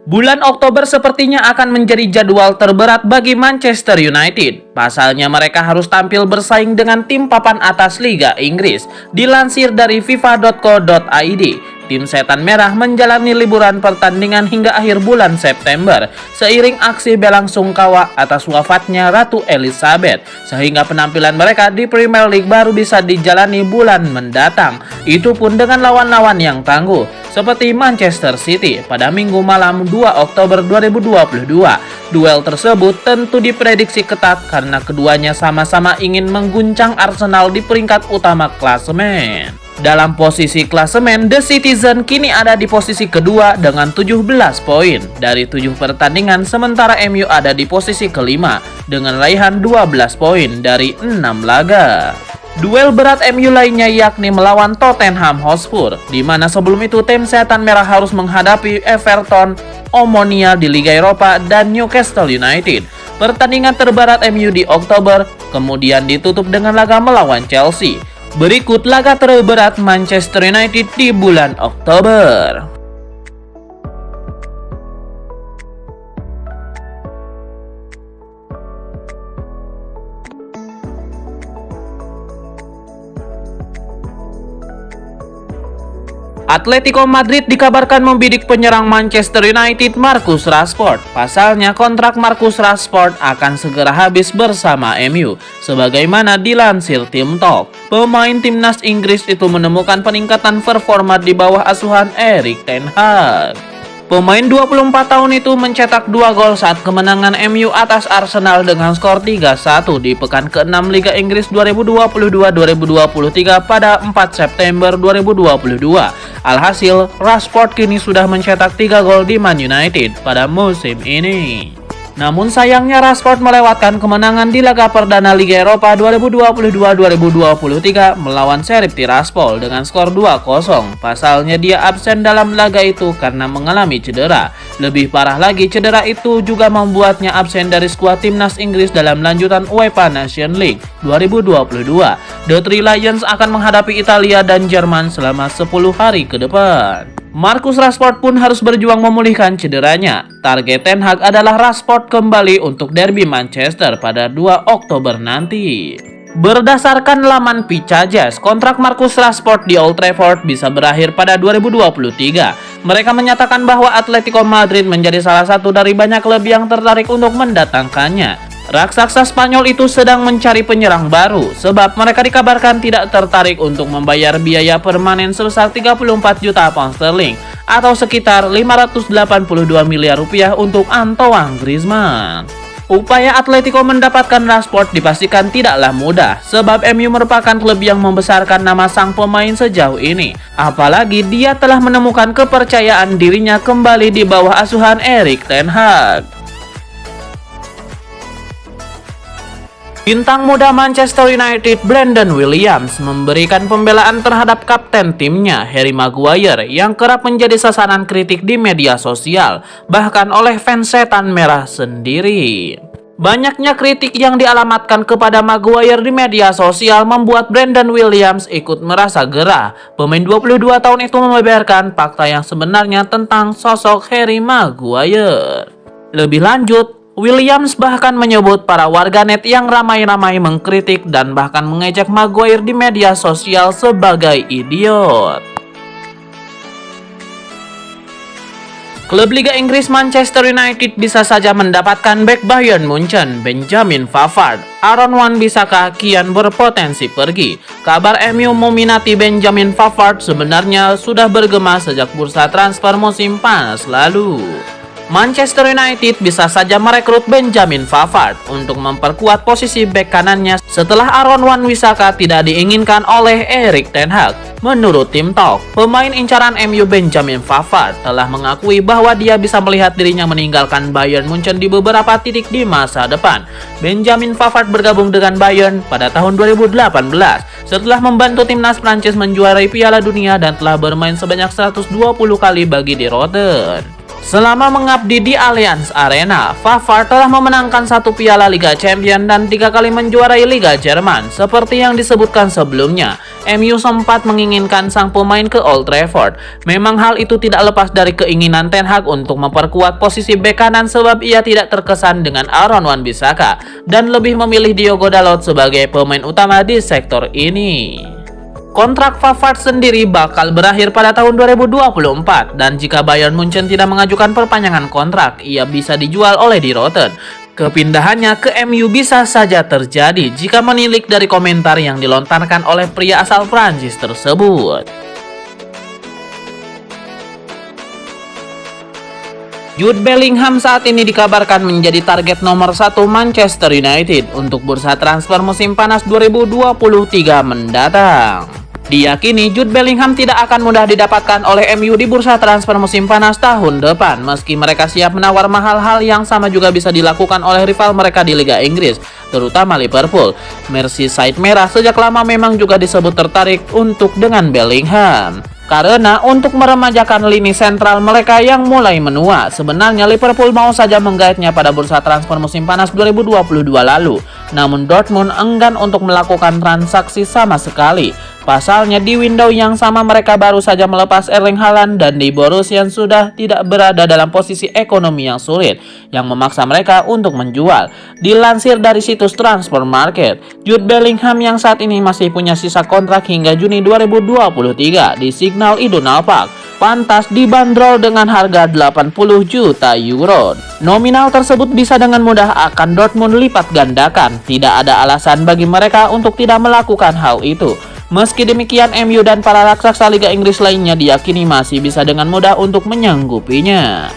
Bulan Oktober sepertinya akan menjadi jadwal terberat bagi Manchester United. Pasalnya mereka harus tampil bersaing dengan tim papan atas Liga Inggris. Dilansir dari fifa.co.id, tim Setan Merah menjalani liburan pertandingan hingga akhir bulan September seiring aksi belangsungkawa atas wafatnya Ratu Elizabeth, sehingga penampilan mereka di Premier League baru bisa dijalani bulan mendatang. Itu pun dengan lawan-lawan yang tangguh seperti Manchester City pada Minggu malam 2 Oktober 2022. Duel tersebut tentu diprediksi ketat karena keduanya sama-sama ingin mengguncang Arsenal di peringkat utama klasemen. Dalam posisi klasemen, The Citizen kini ada di posisi kedua dengan 17 poin dari 7 pertandingan, sementara MU ada di posisi kelima dengan raihan 12 poin dari 6 laga. Duel berat MU lainnya yakni melawan Tottenham Hotspur, di mana sebelum itu tim Setan Merah harus menghadapi Everton, Omonia di Liga Eropa, dan Newcastle United. Pertandingan terberat MU di Oktober kemudian ditutup dengan laga melawan Chelsea. Berikut laga terberat Manchester United di bulan Oktober. Atletico Madrid dikabarkan membidik penyerang Manchester United Marcus Rashford. Pasalnya kontrak Marcus Rashford akan segera habis bersama MU. Sebagaimana dilansir Tim Talk, pemain timnas Inggris itu menemukan peningkatan performa di bawah asuhan Erik ten Hag. Pemain 24 tahun itu mencetak 2 gol saat kemenangan MU atas Arsenal dengan skor 3-1 di pekan ke-6 Liga Inggris 2022-2023 pada 4 September 2022. Alhasil, Rashford kini sudah mencetak 3 gol di Man United pada musim ini. Namun sayangnya Rashford melewatkan kemenangan di laga perdana Liga Eropa 2022-2023 melawan Sheriff Tiraspol dengan skor 2-0. Pasalnya dia absen dalam laga itu karena mengalami cedera. Lebih parah lagi, cedera itu juga membuatnya absen dari skuad timnas Inggris dalam lanjutan UEFA Nations League 2022. The Three Lions akan menghadapi Italia dan Jerman selama 10 hari ke depan. Marcus Rashford pun harus berjuang memulihkan cederanya. Target Ten Hag adalah Rashford kembali untuk derby Manchester pada 2 Oktober nanti. Berdasarkan laman Picajas, kontrak Marcus Rashford di Old Trafford bisa berakhir pada 2023. Mereka menyatakan bahwa Atletico Madrid menjadi salah satu dari banyak klub yang tertarik untuk mendatangkannya. Raksasa Spanyol itu sedang mencari penyerang baru, sebab mereka dikabarkan tidak tertarik untuk membayar biaya permanen sebesar 34 juta pound sterling atau sekitar 582 miliar rupiah untuk Antoine Griezmann. Upaya Atletico mendapatkan Rashford dipastikan tidaklah mudah, sebab MU merupakan klub yang membesarkan nama sang pemain sejauh ini. Apalagi dia telah menemukan kepercayaan dirinya kembali di bawah asuhan Erik ten Hag. Bintang muda Manchester United Brandon Williams memberikan pembelaan terhadap kapten timnya Harry Maguire yang kerap menjadi sasaran kritik di media sosial, bahkan oleh fans Setan Merah sendiri. Banyaknya kritik yang dialamatkan kepada Maguire di media sosial membuat Brandon Williams ikut merasa gerah. Pemain 22 tahun itu membeberkan fakta yang sebenarnya tentang sosok Harry Maguire. Lebih lanjut, Williams bahkan menyebut para warganet yang ramai-ramai mengkritik dan bahkan mengejek Maguire di media sosial sebagai idiot. Klub Liga Inggris Manchester United bisa saja mendapatkan bek Bayern Munchen, Benjamin Pavard. Aaron Wan-Bissaka kian berpotensi pergi. Kabar MU meminati Benjamin Pavard sebenarnya sudah bergema sejak bursa transfer musim panas lalu. Manchester United bisa saja merekrut Benjamin Pavard untuk memperkuat posisi bek kanannya setelah Aaron Wan-Bissaka tidak diinginkan oleh Erik ten Hag. Menurut Tim Talk, pemain incaran MU Benjamin Pavard telah mengakui bahwa dia bisa melihat dirinya meninggalkan Bayern Munchen di beberapa titik di masa depan. Benjamin Pavard bergabung dengan Bayern pada tahun 2018 setelah membantu timnas Prancis menjuarai Piala Dunia dan telah bermain sebanyak 120 kali bagi Die Roten. Selama mengabdi di Allianz Arena, Pavard telah memenangkan 1 piala Liga Champions dan 3 kali menjuarai Liga Jerman. Seperti yang disebutkan sebelumnya, MU sempat menginginkan sang pemain ke Old Trafford. Memang hal itu tidak lepas dari keinginan Ten Hag untuk memperkuat posisi bek kanan sebab ia tidak terkesan dengan Aaron Wan-Bissaka dan lebih memilih Diogo Dalot sebagai pemain utama di sektor ini. Kontrak Pavard sendiri bakal berakhir pada tahun 2024 dan jika Bayern Munchen tidak mengajukan perpanjangan kontrak, ia bisa dijual oleh Die Roten. Kepindahannya ke MU bisa saja terjadi jika menilik dari komentar yang dilontarkan oleh pria asal Prancis tersebut. Jude Bellingham saat ini dikabarkan menjadi target nomor 1 Manchester United untuk bursa transfer musim panas 2023 mendatang. Diyakini Jude Bellingham tidak akan mudah didapatkan oleh MU di bursa transfer musim panas tahun depan, meski mereka siap menawar mahal. Hal yang sama juga bisa dilakukan oleh rival mereka di Liga Inggris, terutama Liverpool. Merseyside Merah sejak lama memang juga disebut tertarik untuk dengan Bellingham. Karena untuk meremajakan lini sentral mereka yang mulai menua, sebenarnya Liverpool mau saja menggaetnya pada bursa transfer musim panas 2022 lalu. Namun Dortmund enggan untuk melakukan transaksi sama sekali. Pasalnya di window yang sama mereka baru saja melepas Erling Haaland dan di Borussia sudah tidak berada dalam posisi ekonomi yang sulit yang memaksa mereka untuk menjual. Dilansir dari situs Transfer Market, Jude Bellingham yang saat ini masih punya sisa kontrak hingga Juni 2023 di Signal Iduna Park pantas dibanderol dengan harga 80 juta euro. Nominal tersebut bisa dengan mudah akan Dortmund lipat gandakan. Tidak ada alasan bagi mereka untuk tidak melakukan hal itu. Meski demikian, MU dan para raksasa Liga Inggris lainnya diyakini masih bisa dengan mudah untuk menyanggupinya.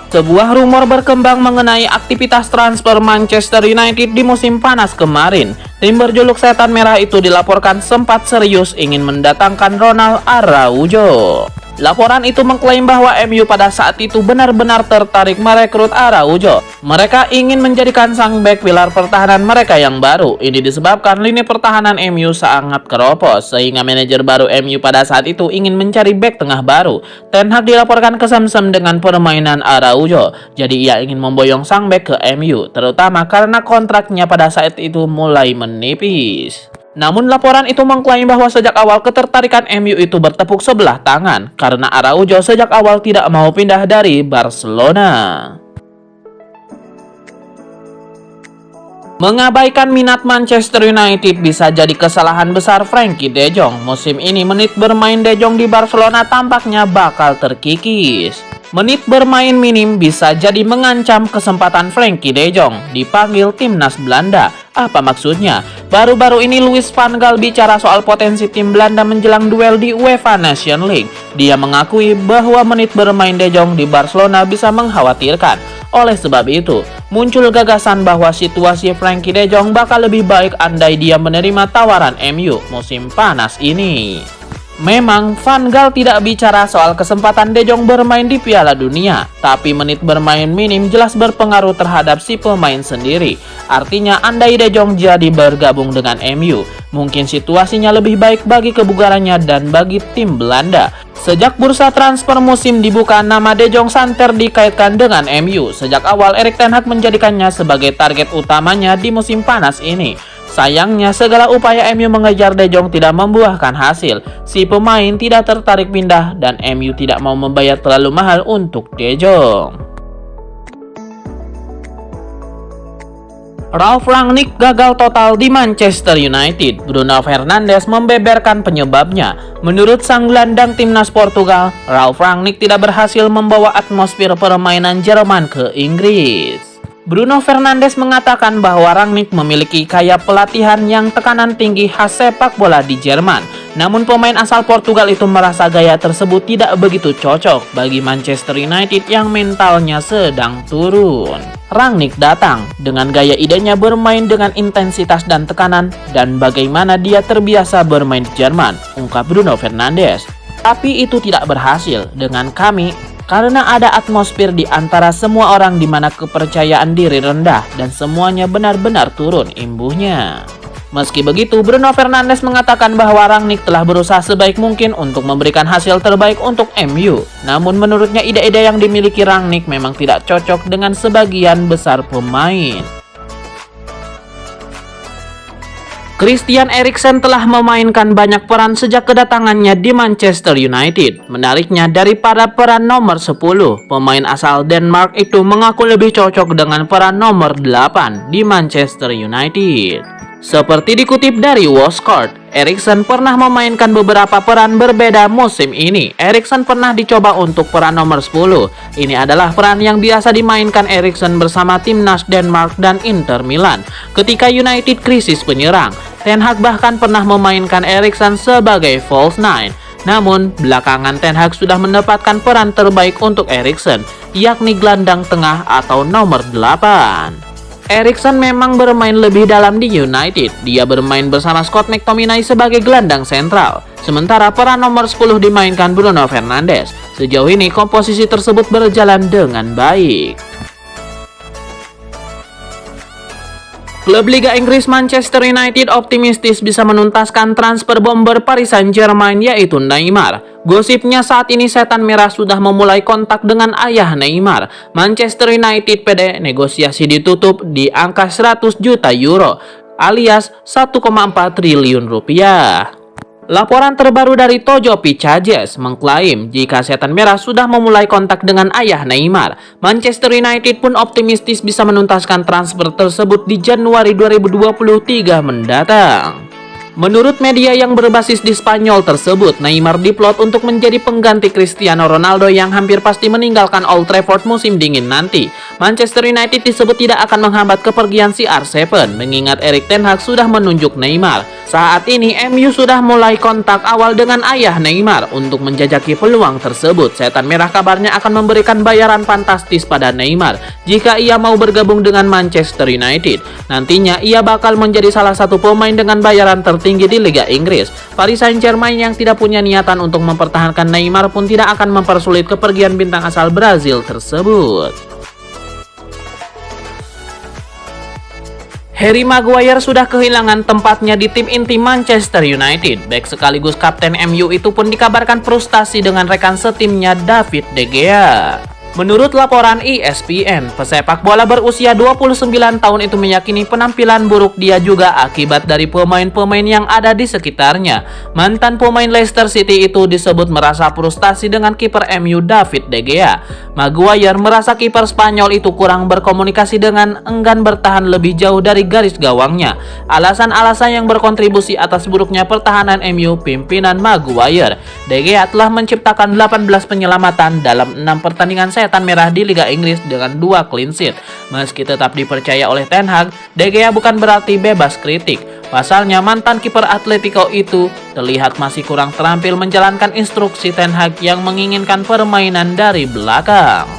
Sebuah rumor berkembang mengenai aktivitas transfer Manchester United di musim panas kemarin. Tim berjuluk Setan Merah itu dilaporkan sempat serius ingin mendatangkan Ronald Araujo. Laporan itu mengklaim bahwa MU pada saat itu benar-benar tertarik merekrut Araujo. Mereka ingin menjadikan sang bek pilar pertahanan mereka yang baru. Ini disebabkan lini pertahanan MU sangat keropos, sehingga manajer baru MU pada saat itu ingin mencari bek tengah baru. Ten Hag dilaporkan kesemsem dengan permainan Araujo, jadi ia ingin memboyong sang bek ke MU, terutama karena kontraknya pada saat itu mulai menipis. Namun laporan itu mengklaim bahwa sejak awal ketertarikan MU itu bertepuk sebelah tangan karena Araujo sejak awal tidak mau pindah dari Barcelona. Mengabaikan minat Manchester United bisa jadi kesalahan besar Frenkie de Jong. Musim ini menit bermain de Jong di Barcelona tampaknya bakal terkikis. Menit bermain minim bisa jadi mengancam kesempatan Frenkie de Jong dipanggil timnas Belanda. Apa maksudnya? Baru-baru ini Louis van Gaal bicara soal potensi tim Belanda menjelang duel di UEFA Nations League. Dia mengakui bahwa menit bermain de Jong di Barcelona bisa mengkhawatirkan. Oleh sebab itu, muncul gagasan bahwa situasi Frenkie de Jong bakal lebih baik andai dia menerima tawaran MU musim panas ini. Memang Van Gaal tidak bicara soal kesempatan De Jong bermain di Piala Dunia, tapi menit bermain minim jelas berpengaruh terhadap si pemain sendiri. Artinya andai De Jong jadi bergabung dengan MU, mungkin situasinya lebih baik bagi kebugarannya dan bagi tim Belanda. Sejak bursa transfer musim dibuka, nama De Jong santer dikaitkan dengan MU. Sejak awal Erik ten Hag menjadikannya sebagai target utamanya di musim panas ini. Sayangnya segala upaya MU mengejar De Jong tidak membuahkan hasil. Si pemain tidak tertarik pindah dan MU tidak mau membayar terlalu mahal untuk De Jong. Ralf Rangnick gagal total di Manchester United. Bruno Fernandes membeberkan penyebabnya. Menurut sang gelandang timnas Portugal, Ralf Rangnick tidak berhasil membawa atmosfer permainan Jerman ke Inggris. Bruno Fernandes mengatakan bahwa Rangnick memiliki gaya pelatihan yang tekanan tinggi khas sepak bola di Jerman. Namun pemain asal Portugal itu merasa gaya tersebut tidak begitu cocok bagi Manchester United yang mentalnya sedang turun. Rangnick datang dengan gaya idenya bermain dengan intensitas dan tekanan dan bagaimana dia terbiasa bermain di Jerman, ungkap Bruno Fernandes. Tapi itu tidak berhasil dengan kami. Karena ada atmosfer di antara semua orang di mana kepercayaan diri rendah dan semuanya benar-benar turun imbuhnya. Meski begitu, Bruno Fernandes mengatakan bahwa Rangnick telah berusaha sebaik mungkin untuk memberikan hasil terbaik untuk MU. Namun menurutnya ide-ide yang dimiliki Rangnick memang tidak cocok dengan sebagian besar pemain. Christian Eriksen telah memainkan banyak peran sejak kedatangannya di Manchester United. Menariknya, daripada peran nomor 10, pemain asal Denmark itu mengaku lebih cocok dengan peran nomor 8 di Manchester United. Seperti dikutip dari Woscourt, Eriksen pernah memainkan beberapa peran berbeda musim ini. Eriksen pernah dicoba untuk peran nomor 10. Ini adalah peran yang biasa dimainkan Eriksen bersama timnas Denmark dan Inter Milan ketika United krisis penyerang. Ten Hag bahkan pernah memainkan Eriksen sebagai false nine. Namun, belakangan Ten Hag sudah mendapatkan peran terbaik untuk Eriksen, yakni gelandang tengah atau nomor 8. Eriksen memang bermain lebih dalam di United. Dia bermain bersama Scott McTominay sebagai gelandang sentral. Sementara peran nomor 10 dimainkan Bruno Fernandes. Sejauh ini komposisi tersebut berjalan dengan baik. Klub Liga Inggris Manchester United optimistis bisa menuntaskan transfer bomber Paris Saint-Germain yaitu Neymar. Gosipnya saat ini Setan Merah sudah memulai kontak dengan ayah Neymar. Manchester United PD negosiasi ditutup di angka 100 juta euro alias 1,4 triliun rupiah. Laporan terbaru dari Tojo Picajes mengklaim jika Setan Merah sudah memulai kontak dengan ayah Neymar. Manchester United pun optimistis bisa menuntaskan transfer tersebut di Januari 2023 mendatang. Menurut media yang berbasis di Spanyol tersebut, Neymar diplot untuk menjadi pengganti Cristiano Ronaldo yang hampir pasti meninggalkan Old Trafford musim dingin nanti. Manchester United disebut tidak akan menghambat kepergian CR7, mengingat Erik ten Hag sudah menunjuk Neymar. Saat ini, MU sudah mulai kontak awal dengan ayah Neymar untuk menjajaki peluang tersebut. Setan Merah kabarnya akan memberikan bayaran fantastis pada Neymar jika ia mau bergabung dengan Manchester United. Nantinya, ia bakal menjadi salah satu pemain dengan bayaran tertinggi di Liga Inggris. Paris Saint-Germain yang tidak punya niatan untuk mempertahankan Neymar pun tidak akan mempersulit kepergian bintang asal Brazil tersebut. Harry Maguire sudah kehilangan tempatnya di tim inti Manchester United. Bek sekaligus kapten MU itu pun dikabarkan frustasi dengan rekan setimnya David De Gea. Menurut laporan ESPN, pesepak bola berusia 29 tahun itu meyakini penampilan buruk dia juga akibat dari pemain-pemain yang ada di sekitarnya. Mantan pemain Leicester City itu disebut merasa frustasi dengan kiper MU David De Gea. Maguire merasa kiper Spanyol itu kurang berkomunikasi dengan enggan bertahan lebih jauh dari garis gawangnya. Alasan-alasan yang berkontribusi atas buruknya pertahanan MU pimpinan Maguire. De Gea telah menciptakan 18 penyelamatan dalam 6 pertandingan Setan Merah di Liga Inggris dengan 2 clean sheet. Meski tetap dipercaya oleh Ten Hag, De Gea bukan berarti bebas kritik. Pasalnya mantan kiper Atletico itu terlihat masih kurang terampil menjalankan instruksi Ten Hag yang menginginkan permainan dari belakang.